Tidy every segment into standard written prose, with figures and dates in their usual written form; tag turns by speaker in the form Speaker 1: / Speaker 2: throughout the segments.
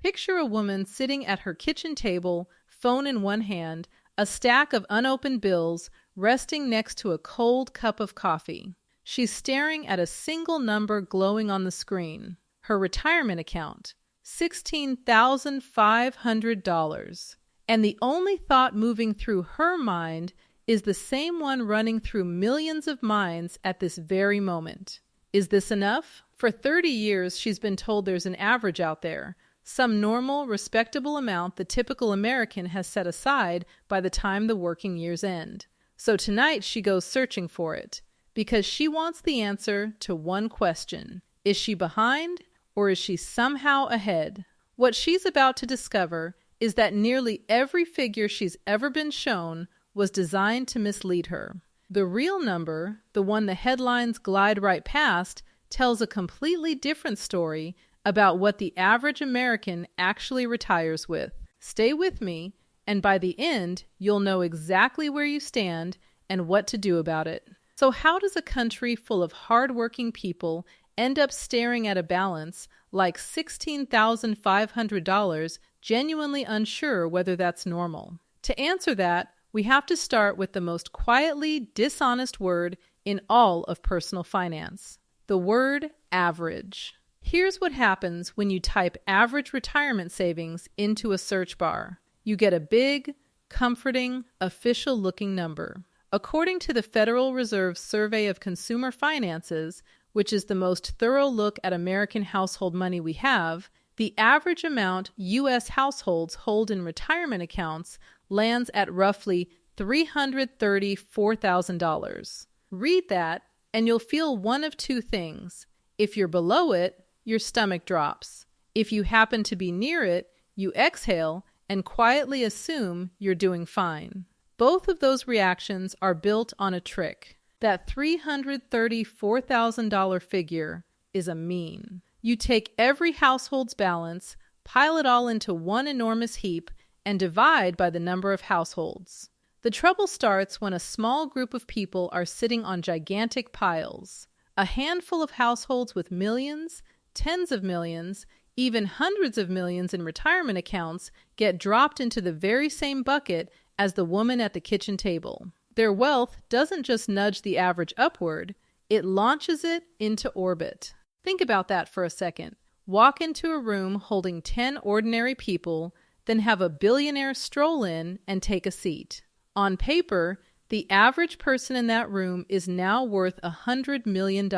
Speaker 1: Picture a woman sitting at her kitchen table, phone in one hand, a stack of unopened bills resting next to a cold cup of coffee. She's staring at a single number glowing on the screen. Her retirement account, $16,500. And the only thought moving through her mind is the same one running through millions of minds at this very moment. Is this enough? For 30 years, she's been told there's an average out there, some normal, respectable amount the typical American has set aside by the time the working years end. So tonight she goes searching for it, because she wants the answer to one question. Is she behind, or is she somehow ahead? What she's about to discover is that nearly every figure she's ever been shown was designed to mislead her. The real number, the one the headlines glide right past, tells a completely different story about what the average American actually retires with. Stay with me, and by the end, you'll know exactly where you stand and what to do about it. So how does a country full of hardworking people end up staring at a balance like $16,500, genuinely unsure whether that's normal? To answer that, we have to start with the most quietly dishonest word in all of personal finance, the word average. Here's what happens when you type average retirement savings into a search bar. You get a big, comforting, official-looking number. According to the Federal Reserve's Survey of Consumer Finances, which is the most thorough look at American household money we have, the average amount U.S. households hold in retirement accounts lands at roughly $334,000. Read that, and you'll feel one of two things. If you're below it, your stomach drops. If you happen to be near it, you exhale and quietly assume you're doing fine. Both of those reactions are built on a trick. That $334,000 figure is a mean. You take every household's balance, pile it all into one enormous heap, and divide by the number of households. The trouble starts when a small group of people are sitting on gigantic piles. A handful of households with millions, tens of millions, even hundreds of millions in retirement accounts get dropped into the very same bucket as the woman at the kitchen table. Their wealth doesn't just nudge the average upward, it launches it into orbit. Think about that for a second. Walk into a room holding 10 ordinary people, then have a billionaire stroll in and take a seat. On paper, the average person in that room is now worth $100 million.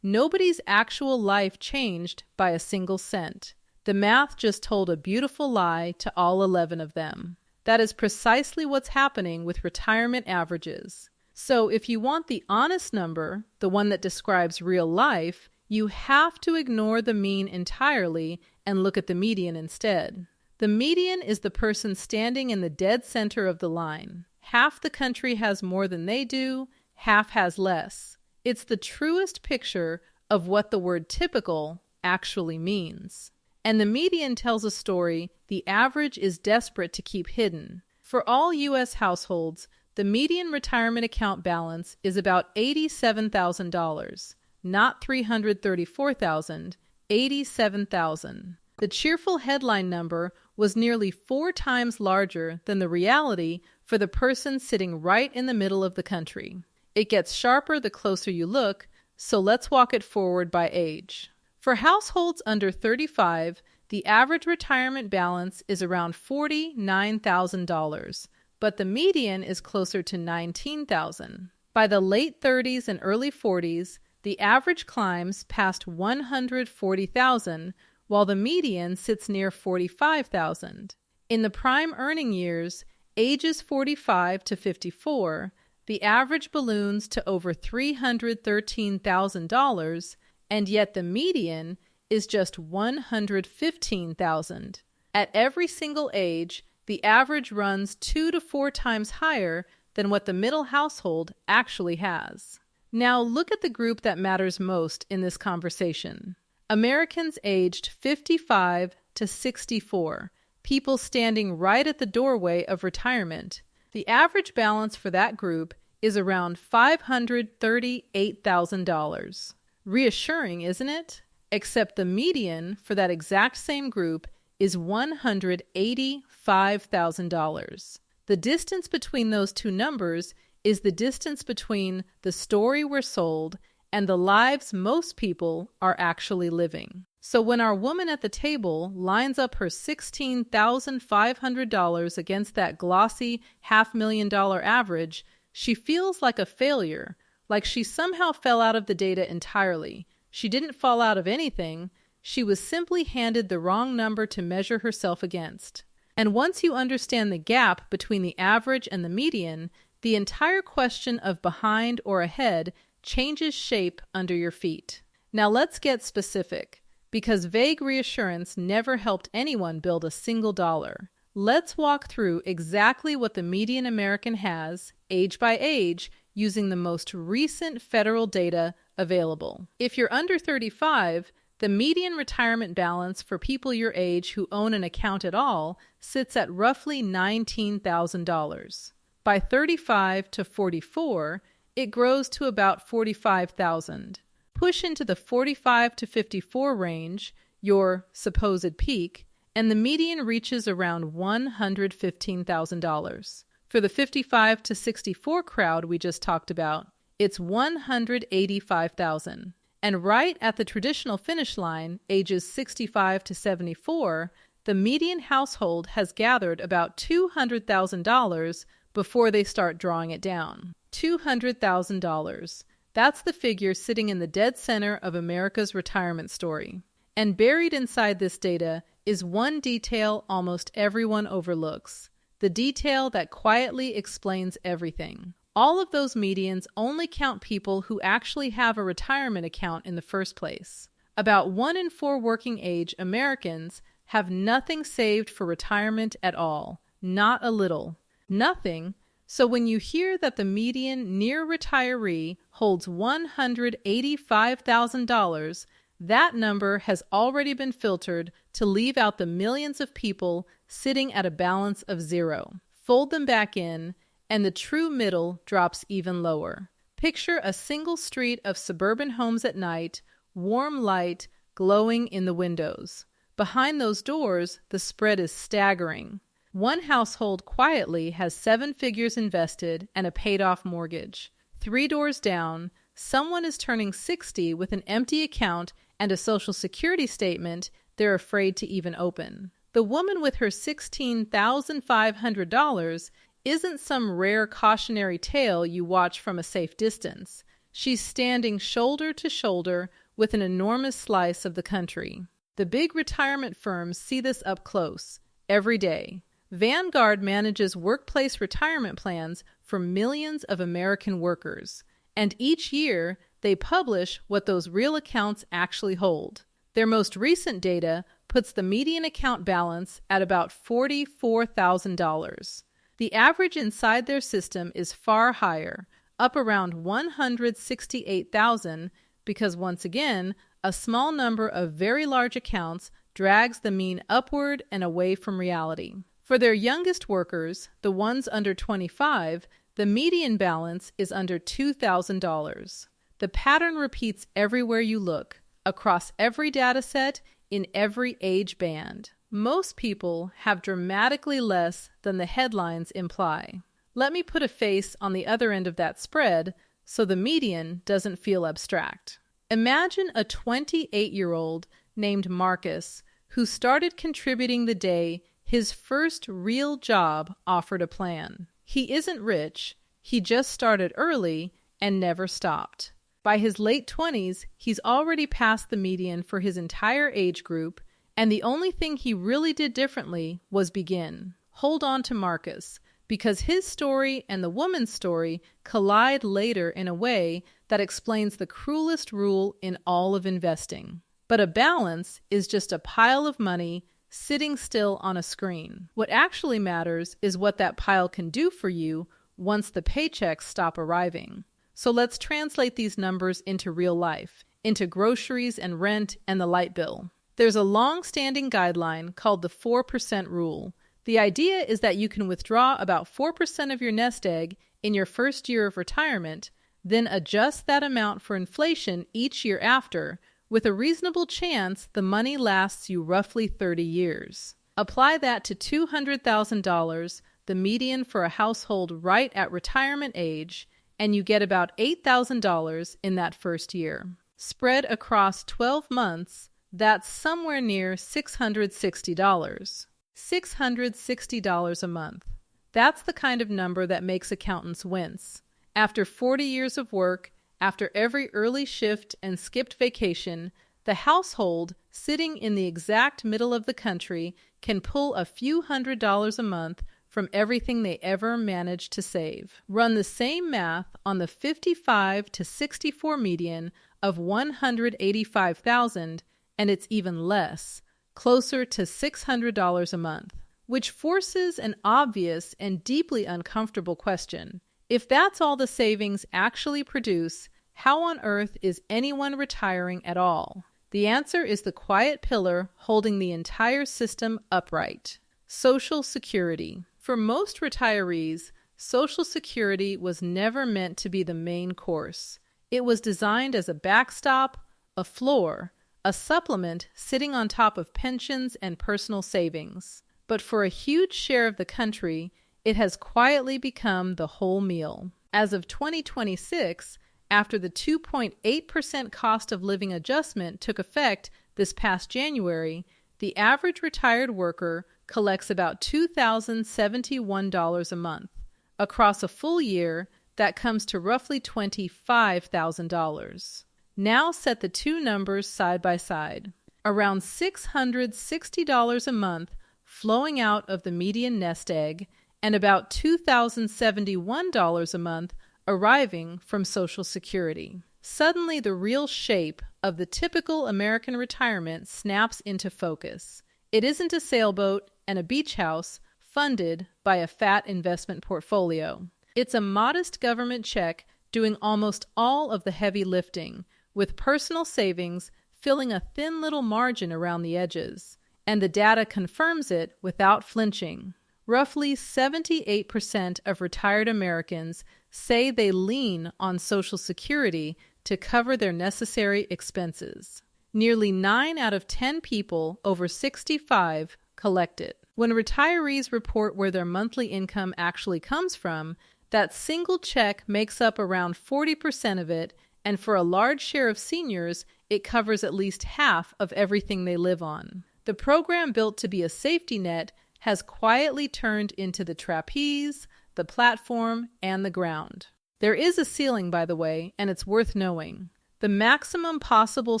Speaker 1: Nobody's actual life changed by a single cent. The math just told a beautiful lie to all 11 of them. That is precisely what's happening with retirement averages. So if you want the honest number, the one that describes real life, you have to ignore the mean entirely and look at the median instead. The median is the person standing in the dead center of the line. Half the country has more than they do, half has less. It's the truest picture of what the word typical actually means. And the median tells a story the average is desperate to keep hidden. For all U.S. households, the median retirement account balance is about $87,000, not $334,000, $87,000. The cheerful headline number was nearly 4 times larger than the reality for the person sitting right in the middle of the country. It gets sharper the closer you look, so let's walk it forward by age. For households under 35, the average retirement balance is around $49,000, but the median is closer to $19,000. By the late 30s and early 40s, the average climbs past $140,000, while the median sits near $45,000. In the prime earning years, ages 45 to 54, the average balloons to over $313,000, and yet the median is just $115,000. At every single age, the average runs 2 to 4 times higher than what the middle household actually has. Now look at the group that matters most in this conversation. Americans aged 55 to 64, people standing right at the doorway of retirement. The average balance for that group is around $538,000. Reassuring, isn't it? Except the median for that exact same group is $185,000. The distance between those two numbers is the distance between the story we're sold and the lives most people are actually living. So when our woman at the table lines up her $16,500 against that glossy $500,000 average, she feels like a failure, like she somehow fell out of the data entirely. She didn't fall out of anything. She was simply handed the wrong number to measure herself against. And once you understand the gap between the average and the median, the entire question of behind or ahead changes shape under your feet. Now let's get specific, because vague reassurance never helped anyone build a single dollar. Let's walk through exactly what the median American has, age by age, using the most recent federal data available. If you're under 35, the median retirement balance for people your age who own an account at all sits at roughly $19,000. By 35 to 44, it grows to about $45,000. Push into the 45 to 54 range, your supposed peak, and the median reaches around $115,000. For the 55 to 64 crowd we just talked about, it's $185,000. And right at the traditional finish line, ages 65 to 74, the median household has gathered about $200,000 before they start drawing it down. $200,000. That's the figure sitting in the dead center of America's retirement story. And buried inside this data is one detail almost everyone overlooks, the detail that quietly explains everything. All of those medians only count people who actually have a retirement account in the first place. About 1 in 4 working-age Americans have nothing saved for retirement at all, not a little. Nothing. So when you hear that the median near retiree holds $185,000, that number has already been filtered to leave out the millions of people sitting at a balance of 0. Fold them back in, and the true middle drops even lower. Picture a single street of suburban homes at night, warm light glowing in the windows. Behind those doors, the spread is staggering. One household quietly has 7 figures invested and a paid-off mortgage. 3 doors down, someone is turning 60 with an empty account and a Social Security statement they're afraid to even open. The woman with her $16,500 isn't some rare cautionary tale you watch from a safe distance. She's standing shoulder to shoulder with an enormous slice of the country. The big retirement firms see this up close, every day. Vanguard manages workplace retirement plans for millions of American workers, and each year they publish what those real accounts actually hold. Their most recent data puts the median account balance at about $44,000. The average inside their system is far higher, up around $168,000, because once again, a small number of very large accounts drags the mean upward and away from reality. For their youngest workers, the ones under 25, the median balance is under $2,000. The pattern repeats everywhere you look, across every data set, in every age band. Most people have dramatically less than the headlines imply. Let me put a face on the other end of that spread so the median doesn't feel abstract. Imagine a 28-year-old named Marcus who started contributing the day his first real job offered a plan. He isn't rich, he just started early and never stopped. By his late 20s, he's already passed the median for his entire age group, and the only thing he really did differently was begin. Hold on to Marcus, because his story and the woman's story collide later in a way that explains the cruelest rule in all of investing. But a balance is just a pile of money sitting still on a screen. What actually matters is what that pile can do for you once the paychecks stop arriving. So let's translate these numbers into real life, into groceries and rent and the light bill. There's a long-standing guideline called the 4% rule. The idea is that you can withdraw about 4% of your nest egg in your first year of retirement, then adjust that amount for inflation each year after, With a reasonable chance, the money lasts you roughly 30 years. Apply that to $200,000, the median for a household right at retirement age, and you get about $8,000 in that first year. Spread across 12 months, that's somewhere near $660. $660 a month. That's the kind of number that makes accountants wince. After 40 years of work, after every early shift and skipped vacation, the household sitting in the exact middle of the country can pull a few $100s a month from everything they ever managed to save. Run the same math on the 55 to 64 median of $185,000, and it's even less, closer to $600 a month, which forces an obvious and deeply uncomfortable question. If that's all the savings actually produce, how on earth is anyone retiring at all? The answer is the quiet pillar holding the entire system upright: Social Security. For most retirees, Social Security was never meant to be the main course. It was designed as a backstop, a floor, a supplement sitting on top of pensions and personal savings. But for a huge share of the country, it has quietly become the whole meal. As of 2026, after the 2.8% cost of living adjustment took effect this past January, the average retired worker collects about $2,071 a month. Across a full year, that comes to roughly $25,000. Now set the two numbers side by side. Around $660 a month flowing out of the median nest egg, and about $2,071 a month arriving from Social Security. Suddenly, the real shape of the typical American retirement snaps into focus. It isn't a sailboat and a beach house funded by a fat investment portfolio. It's a modest government check doing almost all of the heavy lifting, with personal savings filling a thin little margin around the edges. And the data confirms it without flinching. Roughly 78% of retired Americans say they lean on Social Security to cover their necessary expenses. Nearly 9 out of 10 people over 65 collect it. When retirees report where their monthly income actually comes from, that single check makes up around 40% of it, and for a large share of seniors, it covers at least half of everything they live on. The program, built to be a safety net, has quietly turned into the trapeze, the platform, and the ground. There is a ceiling, by the way, and it's worth knowing. The maximum possible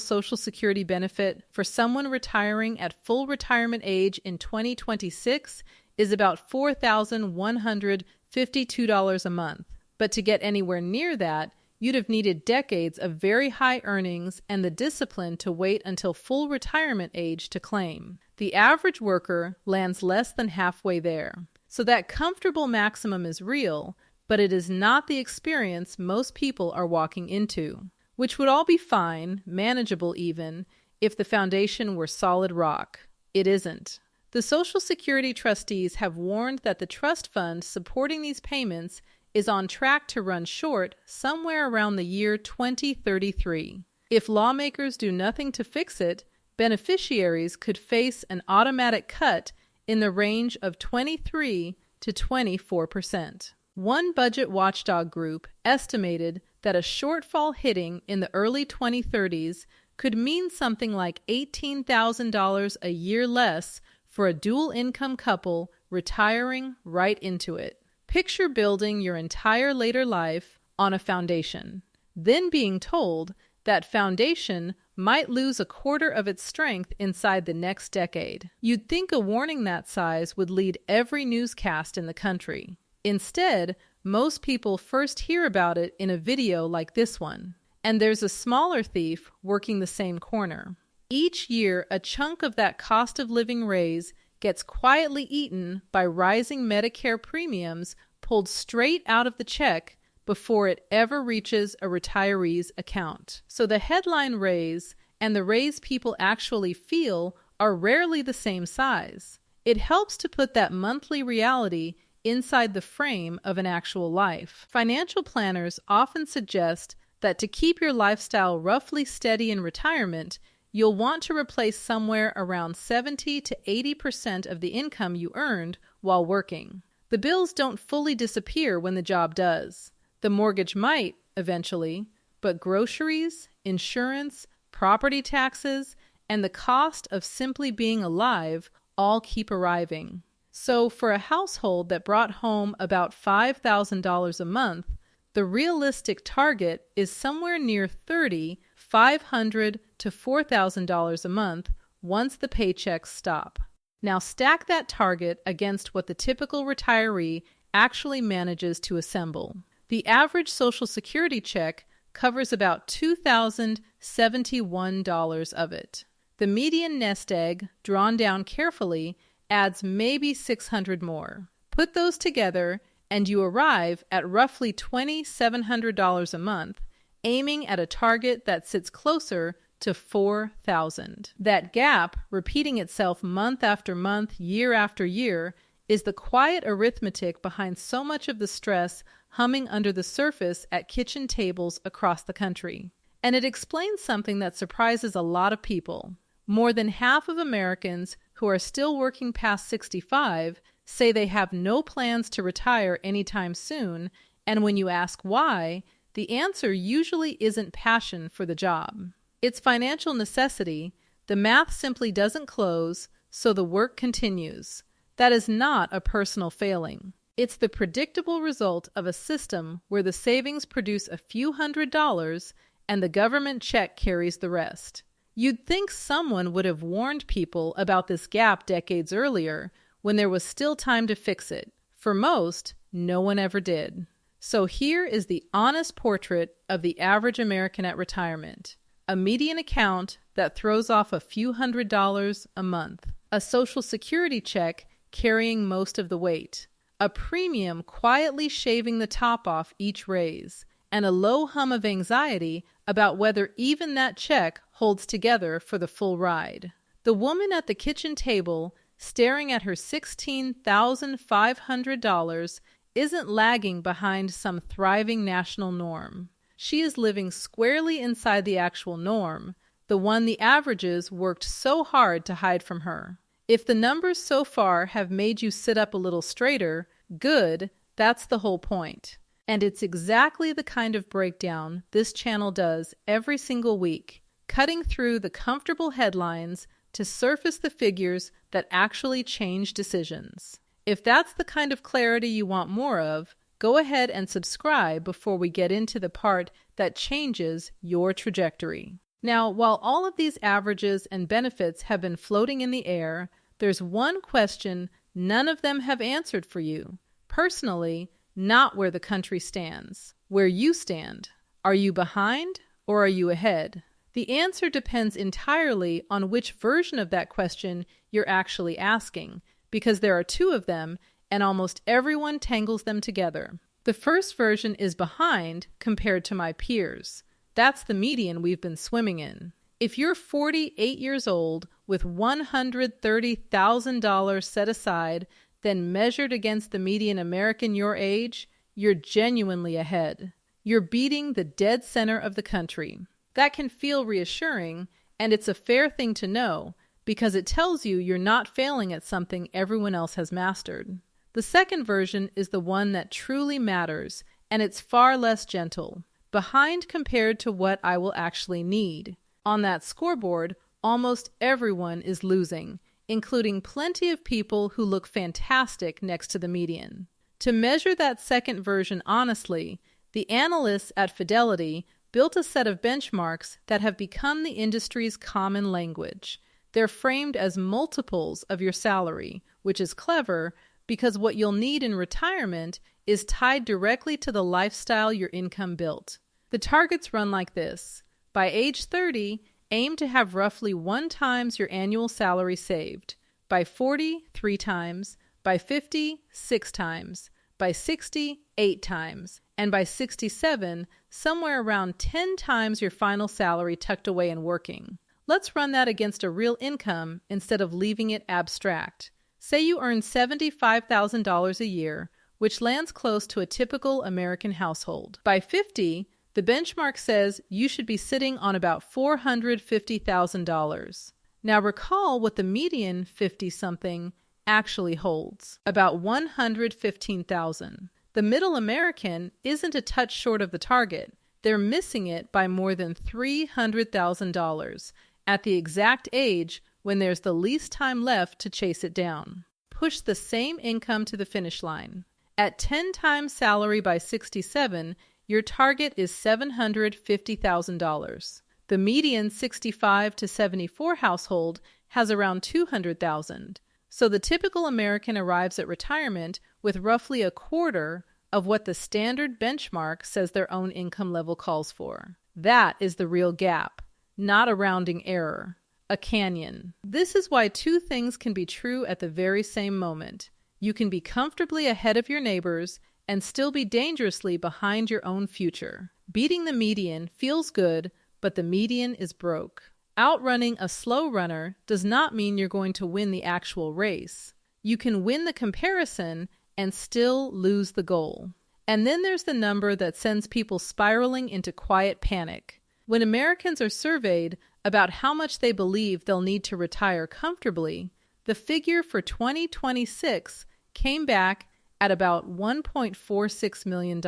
Speaker 1: Social Security benefit for someone retiring at full retirement age in 2026 is about $4,152 a month. But to get anywhere near that, you'd have needed decades of very high earnings and the discipline to wait until full retirement age to claim. The average worker lands less than halfway there. So that comfortable maximum is real, but it is not the experience most people are walking into, which would all be fine, manageable even, if the foundation were solid rock. It isn't. The Social Security trustees have warned that the trust fund supporting these payments is on track to run short somewhere around the year 2033. If lawmakers do nothing to fix it, beneficiaries could face an automatic cut in the range of 23 to 24%. One budget watchdog group estimated that a shortfall hitting in the early 2030s could mean something like $18,000 a year less for a dual-income couple retiring right into it. Picture building your entire later life on a foundation, then being told that foundation might lose a quarter of its strength inside the next decade. You'd think a warning that size would lead every newscast in the country. Instead, most people first hear about it in a video like this one. And there's a smaller thief working the same corner. Each year, a chunk of that cost of living raise gets quietly eaten by rising Medicare premiums pulled straight out of the check before it ever reaches a retiree's account. So the headline raise and the raise people actually feel are rarely the same size. It helps to put that monthly reality inside the frame of an actual life. Financial planners often suggest that to keep your lifestyle roughly steady in retirement, you'll want to replace somewhere around 70 to 80% of the income you earned while working. The bills don't fully disappear when the job does. The mortgage might, eventually, but groceries, insurance, property taxes, and the cost of simply being alive all keep arriving. So for a household that brought home about $5,000 a month, the realistic target is somewhere near $3,500 to $4,000 a month once the paychecks stop. Now stack that target against what the typical retiree actually manages to assemble. The average Social Security check covers about $2,071 of it. The median nest egg, drawn down carefully, adds maybe $600 more. Put those together and you arrive at roughly $2,700 a month, aiming at a target that sits closer to $4,000. That gap, repeating itself month after month, year after year, is the quiet arithmetic behind so much of the stress humming under the surface at kitchen tables across the country. And it explains something that surprises a lot of people. More than half of Americans who are still working past 65 say they have no plans to retire anytime soon, and when you ask why, the answer usually isn't passion for the job. It's financial necessity. The math simply doesn't close, so the work continues. That is not a personal failing. It's the predictable result of a system where the savings produce a few $100s and the government check carries the rest. You'd think someone would have warned people about this gap decades earlier when there was still time to fix it. For most, no one ever did. So here is the honest portrait of the average American at retirement. A median account that throws off a few $100s a month. A Social Security check carrying most of the weight. A premium quietly shaving the top off each raise. And a low hum of anxiety about whether even that check holds together for the full ride. The woman at the kitchen table, staring at her $16,500, isn't lagging behind some thriving national norm. She is living squarely inside the actual norm, the one the averages worked so hard to hide from her. If the numbers so far have made you sit up a little straighter, good, that's the whole point. And it's exactly the kind of breakdown this channel does every single week, cutting through the comfortable headlines to surface the figures that actually change decisions. If that's the kind of clarity you want more of, go ahead and subscribe before we get into the part that changes your trajectory. Now, while all of these averages and benefits have been floating in the air, there's one question none of them have answered for you. Personally, not where the country stands, where you stand. Are you behind or are you ahead? The answer depends entirely on which version of that question you're actually asking, because there are two of them and almost everyone tangles them together. The first version is behind compared to my peers. That's the median we've been swimming in. If you're 48 years old with $130,000 set aside, then measured against the median American your age, you're genuinely ahead. You're beating the dead center of the country. That can feel reassuring, and it's a fair thing to know because it tells you you're not failing at something everyone else has mastered. The second version is the one that truly matters, and it's far less gentle. Behind compared to what I will actually need. On that scoreboard, almost everyone is losing, including plenty of people who look fantastic next to the median. To measure that second version honestly, the analysts at Fidelity built a set of benchmarks that have become the industry's common language. They're framed as multiples of your salary, which is clever because what you'll need in retirement is tied directly to the lifestyle your income built. The targets run like this. By age 30, aim to have roughly 1 times your annual salary saved. By 40, 3 times. By 50, 6 times. By 60, 8 times. And by 67, somewhere around 10 times your final salary tucked away and working. Let's run that against a real income instead of leaving it abstract. Say you earn $75,000 a year, which lands close to a typical American household. By 50, The benchmark says you should be sitting on about $450,000. Now recall what the median 50-something actually holds, about $115,000. The middle American isn't a touch short of the target. They're missing it by more than $300,000 at the exact age when there's the least time left to chase it down. Push the same income to the finish line. At 10 times salary by 67, your target is $750,000. The median 65 to 74 household has around $200,000. So the typical American arrives at retirement with roughly a quarter of what the standard benchmark says their own income level calls for. That is the real gap, not a rounding error, a canyon. This is why two things can be true at the very same moment. You can be comfortably ahead of your neighbors and still be dangerously behind your own future. Beating the median feels good, but the median is broke. Outrunning a slow runner does not mean you're going to win the actual race. You can win the comparison and still lose the goal. And then there's the number that sends people spiraling into quiet panic. When Americans are surveyed about how much they believe they'll need to retire comfortably, the figure for 2026 came back at about $1.46 million.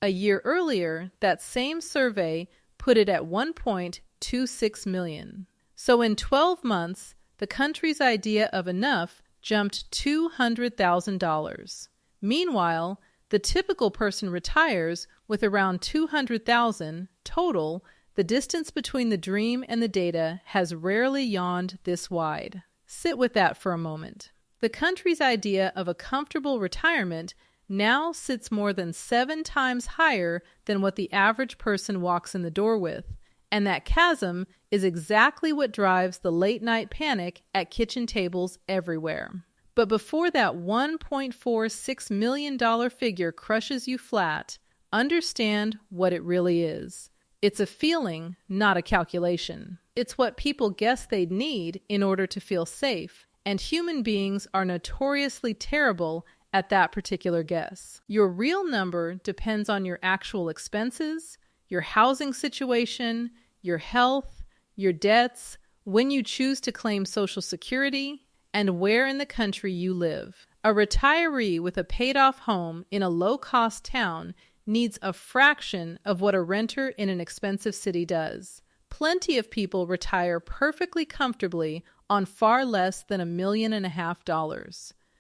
Speaker 1: A year earlier, that same survey put it at $1.26 million. So in 12 months, the country's idea of enough jumped $200,000. Meanwhile, the typical person retires with around $200,000 total. The distance between the dream and the data has rarely yawned this wide. Sit with that for a moment. The country's idea of a comfortable retirement now sits more than 7 times higher than what the average person walks in the door with. And that chasm is exactly what drives the late-night panic at kitchen tables everywhere. But before that $1.46 million figure crushes you flat, understand what it really is. It's a feeling, not a calculation. It's what people guess they'd need in order to feel safe, and human beings are notoriously terrible at that particular guess. Your real number depends on your actual expenses, your housing situation, your health, your debts, when you choose to claim Social Security, and where in the country you live. A retiree with a paid-off home in a low-cost town needs a fraction of what a renter in an expensive city does. Plenty of people retire perfectly comfortably on far less than $1.5 million.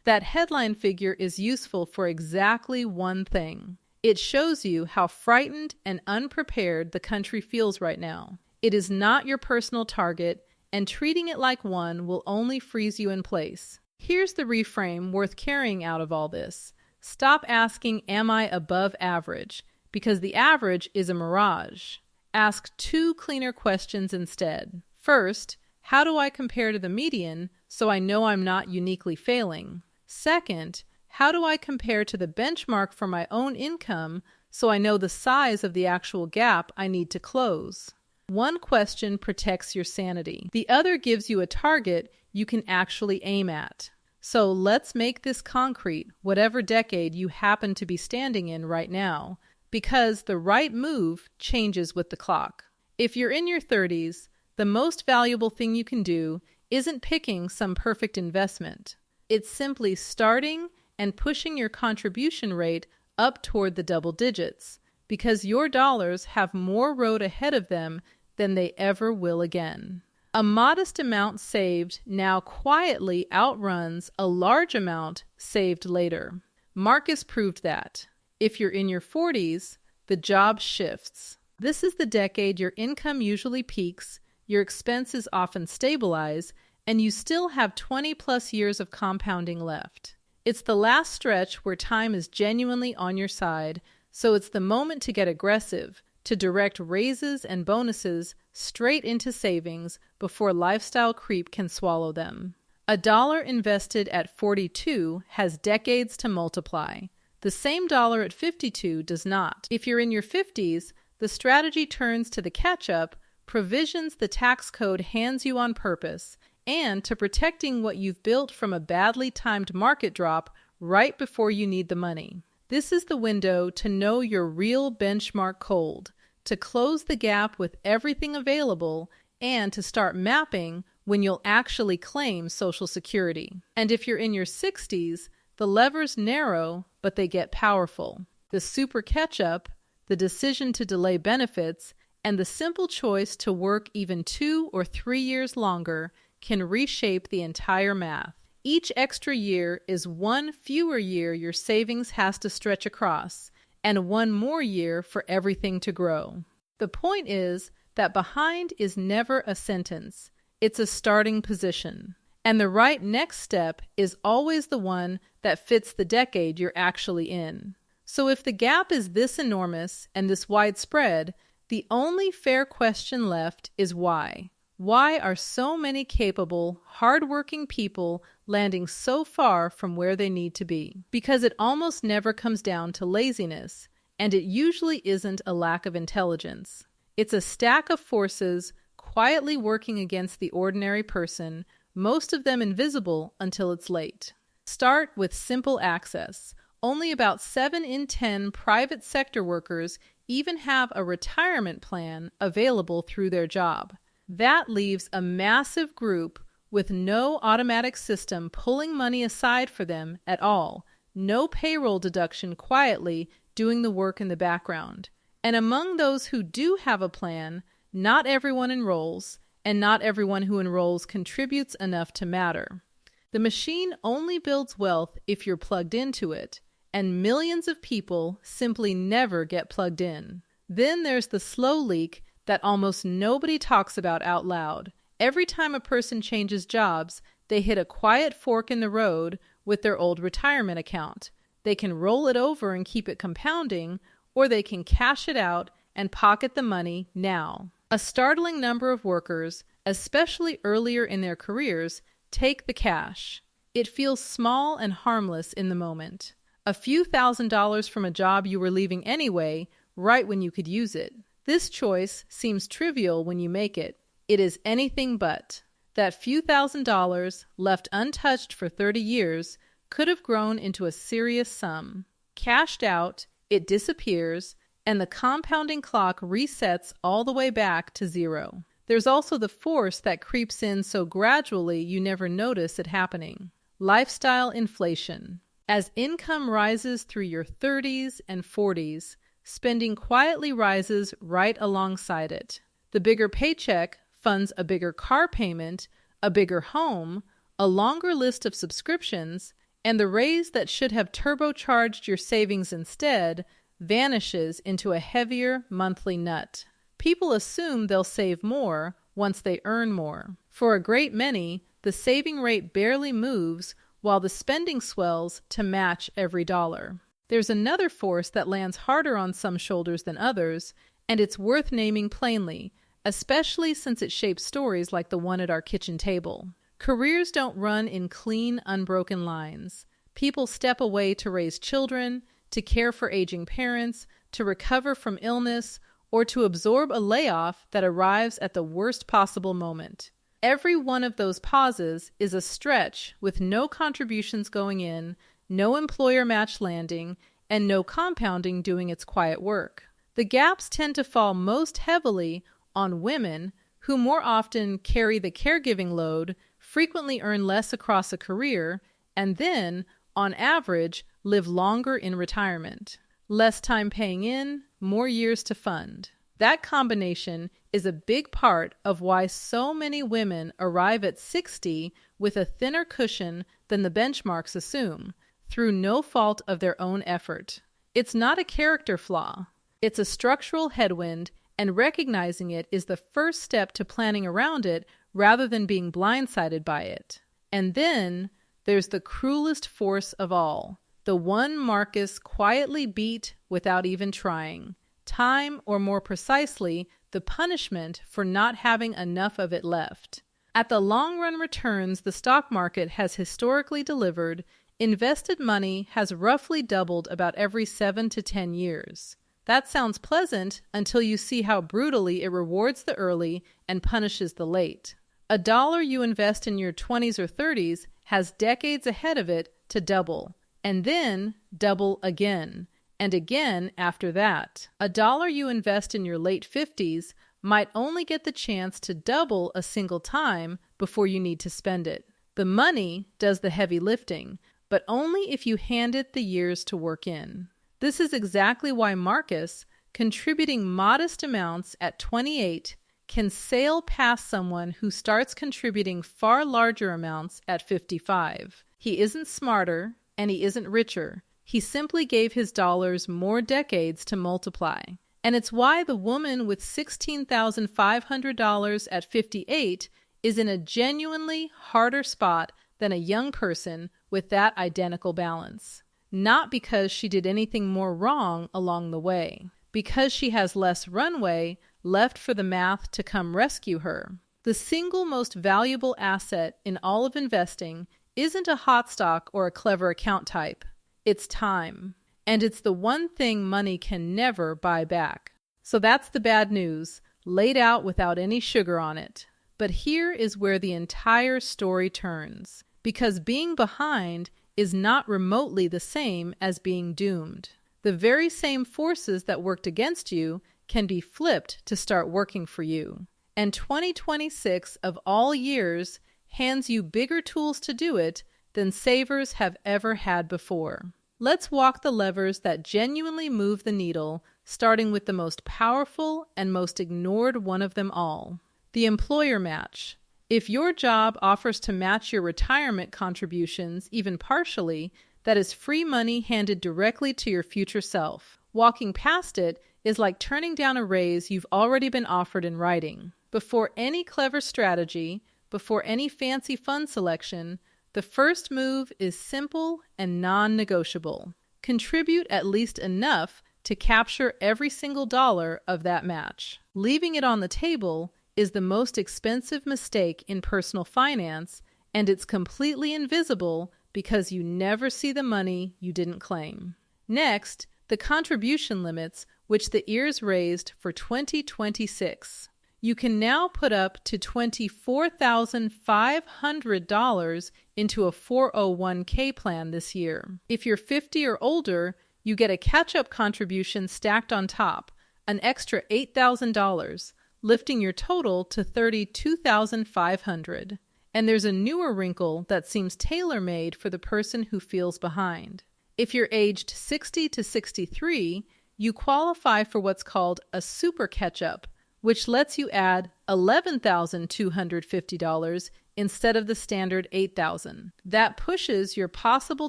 Speaker 1: That headline figure is useful for exactly one thing. It shows you how frightened and unprepared the country feels right now. It is not your personal target, and treating it like one will only freeze you in place. Here's the reframe worth carrying out of all this. Stop asking, am I above average? Because the average is a mirage. Ask 2 cleaner questions instead. First, how do I compare to the median so I know I'm not uniquely failing? Second, how do I compare to the benchmark for my own income so I know the size of the actual gap I need to close? One question protects your sanity. The other gives you a target you can actually aim at. So let's make this concrete, whatever decade you happen to be standing in right now, because the right move changes with the clock. If you're in your 30s, the most valuable thing you can do isn't picking some perfect investment. It's simply starting and pushing your contribution rate up toward the double digits, because your dollars have more road ahead of them than they ever will again. A modest amount saved now quietly outruns a large amount saved later. Marcus proved that. If you're in your 40s, the job shifts. This is the decade your income usually peaks, your expenses often stabilize, and you still have 20 plus years of compounding left. It's the last stretch where time is genuinely on your side, so it's the moment to get aggressive, to direct raises and bonuses straight into savings before lifestyle creep can swallow them. $1 invested at 42 has decades to multiply. The same dollar at 52 does not. If you're in your 50s, the strategy turns to the catch-up, provisions the tax code hands you on purpose, and to protecting what you've built from a badly timed market drop right before you need the money. This is the window to know your real benchmark cold, to close the gap with everything available, and to start mapping when you'll actually claim Social Security. And if you're in your 60s, the levers narrow, but they get powerful. The super catch-up, the decision to delay benefits, and the simple choice to work even 2 or 3 years longer can reshape the entire math. Each extra year is one fewer year your savings has to stretch across, and one more year for everything to grow. The point is that behind is never a sentence. It's a starting position. And the right next step is always the one that fits the decade you're actually in. So if the gap is this enormous and this widespread, the only fair question left is why. Why are so many capable, hardworking people landing so far from where they need to be? Because it almost never comes down to laziness, and it usually isn't a lack of intelligence. It's a stack of forces quietly working against the ordinary person, most of them invisible until it's late. Start with simple access. Only about 7 in 10 private sector workers even have a retirement plan available through their job. That leaves a massive group with no automatic system pulling money aside for them at all, no payroll deduction quietly doing the work in the background. And among those who do have a plan, not everyone enrolls, and not everyone who enrolls contributes enough to matter. The machine only builds wealth if you're plugged into it, and millions of people simply never get plugged in. Then there's the slow leak that almost nobody talks about out loud. Every time a person changes jobs, they hit a quiet fork in the road with their old retirement account. They can roll it over and keep it compounding, or they can cash it out and pocket the money now. A startling number of workers, especially earlier in their careers, take the cash. It feels small and harmless in the moment. A few $1,000s from a job you were leaving anyway, right when you could use it. This choice seems trivial when you make it. It is anything but. That few $1,000s left untouched for 30 years could have grown into a serious sum. Cashed out, it disappears, and the compounding clock resets all the way back to zero. There's also the force that creeps in so gradually you never notice it happening. Lifestyle inflation. As income rises through your 30s and 40s, spending quietly rises right alongside it. The bigger paycheck funds a bigger car payment, a bigger home, a longer list of subscriptions, and the raise that should have turbocharged your savings instead vanishes into a heavier monthly nut. People assume they'll save more once they earn more. For a great many, the saving rate barely moves while the spending swells to match every dollar. There's another force that lands harder on some shoulders than others, and it's worth naming plainly, especially since it shapes stories like the one at our kitchen table. Careers don't run in clean, unbroken lines. People step away to raise children, to care for aging parents, to recover from illness, or to absorb a layoff that arrives at the worst possible moment. Every one of those pauses is a stretch with no contributions going in, no employer match landing, and no compounding doing its quiet work. The gaps tend to fall most heavily on women who more often carry the caregiving load, frequently earn less across a career, and then, on average, live longer in retirement. Less time paying in, more years to fund. That combination is a big part of why so many women arrive at 60 with a thinner cushion than the benchmarks assume, through no fault of their own effort. It's not a character flaw. It's a structural headwind, and recognizing it is the first step to planning around it rather than being blindsided by it. And then there's the cruelest force of all, the one Marcus quietly beat without even trying. Time, or more precisely, the punishment for not having enough of it left. At the long-run returns the stock market has historically delivered, invested money has roughly doubled about every 7 to 10 years. That sounds pleasant until you see how brutally it rewards the early and punishes the late. $1 you invest in your 20s or 30s has decades ahead of it to double. and then double again and again after that. A dollar you invest in your late 50s might only get the chance to double a single time before you need to spend it. The money does the heavy lifting, but only if you hand it the years to work in. This is exactly why Marcus, contributing modest amounts at 28, can sail past someone who starts contributing far larger amounts at 55. He isn't smarter, and he isn't richer. He simply gave his dollars more decades to multiply. And it's why the woman with $16,500 at 58 is in a genuinely harder spot than a young person with that identical balance. Not because she did anything more wrong along the way, because she has less runway left for the math to come rescue her. The single most valuable asset in all of investing isn't a hot stock or a clever account type. It's time. And it's the one thing money can never buy back. So that's the bad news, laid out without any sugar on it. But here is where the entire story turns. Because being behind is not remotely the same as being doomed. The very same forces that worked against you can be flipped to start working for you. And 2026 of all years hands you bigger tools to do it than savers have ever had before. Let's walk the levers that genuinely move the needle, starting with the most powerful and most ignored one of them all, the employer match. If your job offers to match your retirement contributions, even partially, that is free money handed directly to your future self. Walking past it is like turning down a raise you've already been offered in writing. Before any clever strategy, before any fancy fund selection, the first move is simple and non-negotiable. Contribute at least enough to capture every single dollar of that match. Leaving it on the table is the most expensive mistake in personal finance, and it's completely invisible because you never see the money you didn't claim. Next, the contribution limits, which the ears raised for 2026. You can now put up to $24,500 into a 401k plan this year. If you're 50 or older, you get a catch-up contribution stacked on top, an extra $8,000, lifting your total to $32,500. And there's a newer wrinkle that seems tailor-made for the person who feels behind. If you're aged 60 to 63, you qualify for what's called a super catch-up, which lets you add $11,250 instead of the standard $8,000. That pushes your possible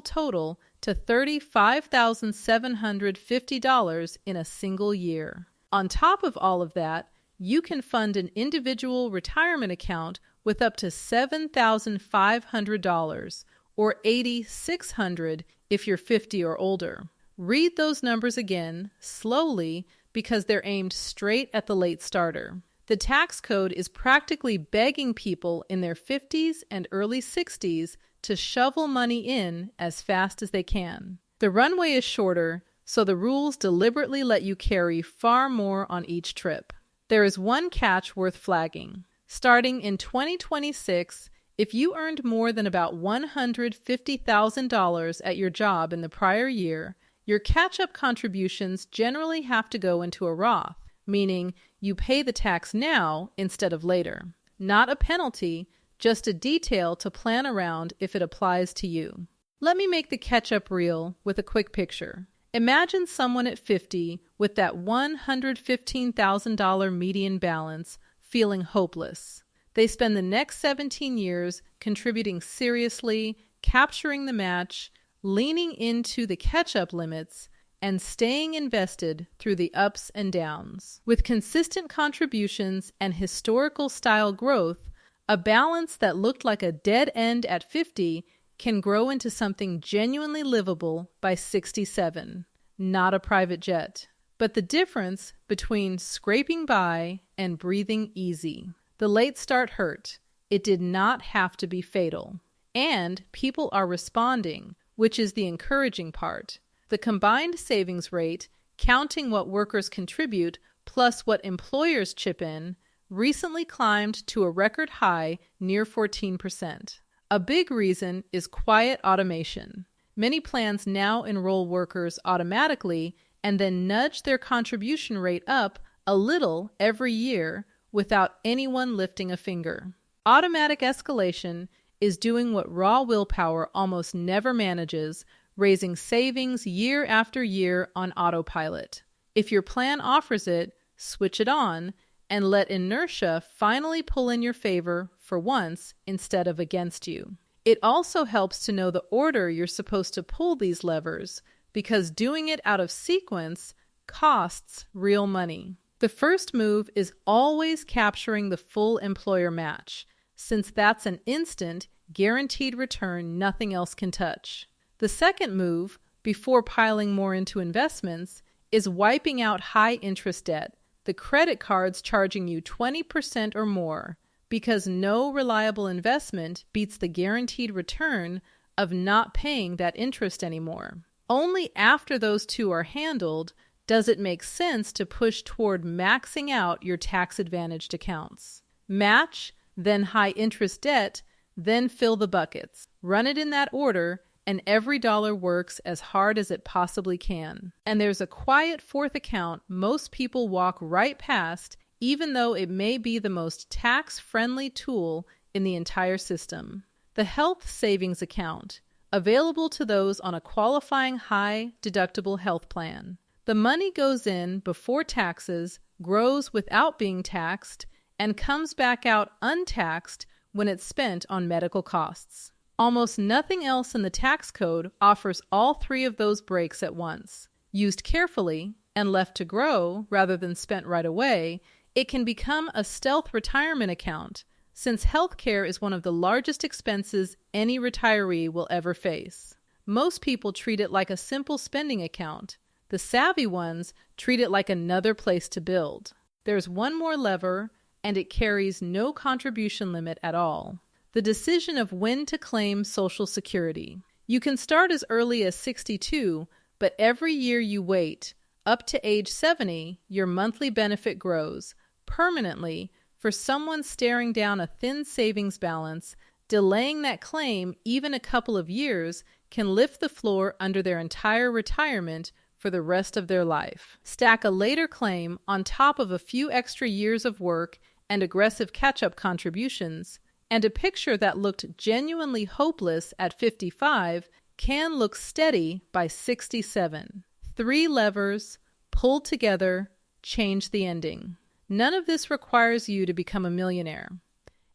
Speaker 1: total to $35,750 in a single year. On top of all of that, you can fund an individual retirement account with up to $7,500 or $8,600 if you're 50 or older. Read those numbers again, slowly, because they're aimed straight at the late starter. The tax code is practically begging people in their 50s and early 60s to shovel money in as fast as they can. The runway is shorter, so the rules deliberately let you carry far more on each trip. There is one catch worth flagging. Starting in 2026, if you earned more than about $150,000 at your job in the prior year, your catch-up contributions generally have to go into a Roth, meaning you pay the tax now instead of later. Not a penalty, just a detail to plan around if it applies to you. Let me make the catch-up real with a quick picture. Imagine someone at 50 with that $115,000 median balance feeling hopeless. They spend the next 17 years contributing seriously, capturing the match, leaning into the catch-up limits, and staying invested through the ups and downs. With consistent contributions and historical style growth, a balance that looked like a dead end at 50 can grow into something genuinely livable by 67. Not a private jet. But the difference between scraping by and breathing easy. The late start hurt. It did not have to be fatal. And people are responding, which is the encouraging part. The combined savings rate, counting what workers contribute plus what employers chip in, recently climbed to a record high near 14%. A big reason is quiet automation. Many plans now enroll workers automatically and then nudge their contribution rate up a little every year without anyone lifting a finger. Automatic escalation is doing what raw willpower almost never manages, raising savings year after year on autopilot. If your plan offers it, switch it on and let inertia finally pull in your favor for once instead of against you. It also helps to know the order you're supposed to pull these levers, because doing it out of sequence costs real money. The first move is always capturing the full employer match, since that's an instant, guaranteed return nothing else can touch. The second move, before piling more into investments, is wiping out high-interest debt, the credit cards charging you 20% or more, because no reliable investment beats the guaranteed return of not paying that interest anymore. Only after those two are handled does it make sense to push toward maxing out your tax-advantaged accounts. Match, then high-interest debt, then fill the buckets. Run it in that order, and every dollar works as hard as it possibly can. And there's a quiet fourth account most people walk right past, even though it may be the most tax-friendly tool in the entire system. The health savings account, available to those on a qualifying high-deductible health plan. The money goes in before taxes, grows without being taxed, and comes back out untaxed when it's spent on medical costs. Almost nothing else in the tax code offers all three of those breaks at once. Used carefully and left to grow rather than spent right away, it can become a stealth retirement account, since healthcare is one of the largest expenses any retiree will ever face. Most people treat it like a simple spending account. The savvy ones treat it like another place to build. There's one more lever, and it carries no contribution limit at all. The decision of when to claim Social Security. You can start as early as 62, but every year you wait, up to age 70, your monthly benefit grows permanently for someone staring down a thin savings balance. Delaying that claim even a couple of years can lift the floor under their entire retirement for the rest of their life. Stack a later claim on top of a few extra years of work and aggressive catch-up contributions, and a picture that looked genuinely hopeless at 55 can look steady by 67. 3 levers, pulled together, change the ending. None of this requires you to become a millionaire.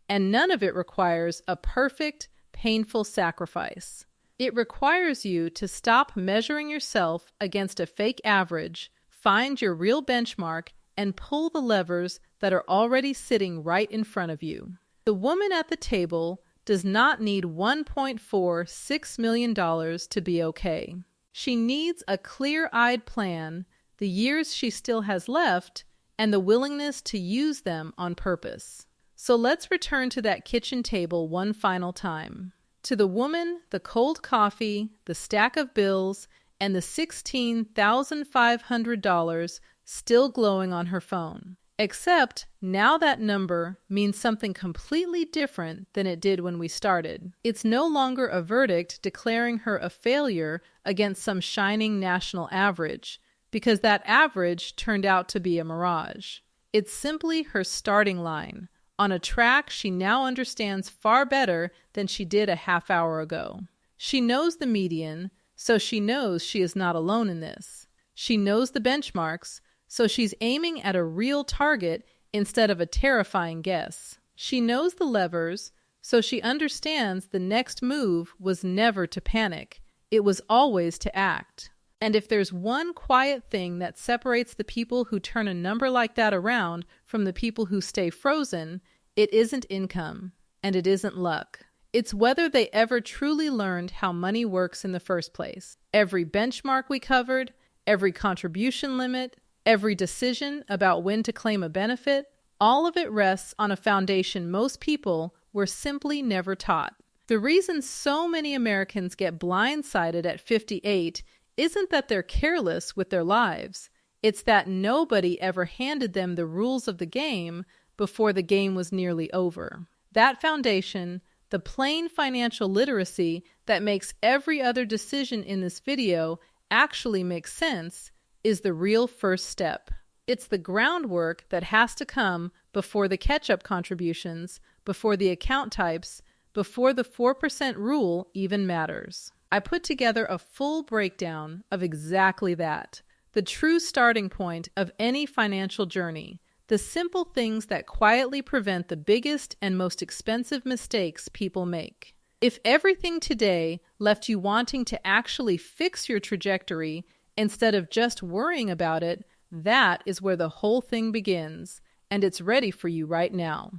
Speaker 1: And none of it requires a perfect, painful sacrifice. It requires you to stop measuring yourself against a fake average, find your real benchmark, and pull the levers that are already sitting right in front of you. The woman at the table does not need $1.46 million to be okay. She needs a clear-eyed plan, the years she still has left, and the willingness to use them on purpose. So let's return to that kitchen table one final time. To the woman, the cold coffee, the stack of bills, and the $16,500 still glowing on her phone. Except now that number means something completely different than it did when we started. It's no longer a verdict declaring her a failure against some shining national average, because that average turned out to be a mirage. It's simply her starting line, on a track she now understands far better than she did a half hour ago. She knows the median, so she knows she is not alone in this. She knows the benchmarks, so she's aiming at a real target instead of a terrifying guess. She knows the levers, so she understands the next move was never to panic. It was always to act. And if there's one quiet thing that separates the people who turn a number like that around from the people who stay frozen, it isn't income, and it isn't luck. It's whether they ever truly learned how money works in the first place. Every benchmark we covered, every contribution limit, every decision about when to claim a benefit, all of it rests on a foundation most people were simply never taught. The reason so many Americans get blindsided at 58 isn't that they're careless with their lives. It's that nobody ever handed them the rules of the game before the game was nearly over. That foundation, The plain financial literacy that makes every other decision in this video actually make sense is the real first step. It's the groundwork that has to come before the catch-up contributions, before the account types, before the 4% rule even matters. I put together a full breakdown of exactly that, the true starting point of any financial journey, the simple things that quietly prevent the biggest and most expensive mistakes people make. If everything today left you wanting to actually fix your trajectory instead of just worrying about it, that is where the whole thing begins, and it's ready for you right now.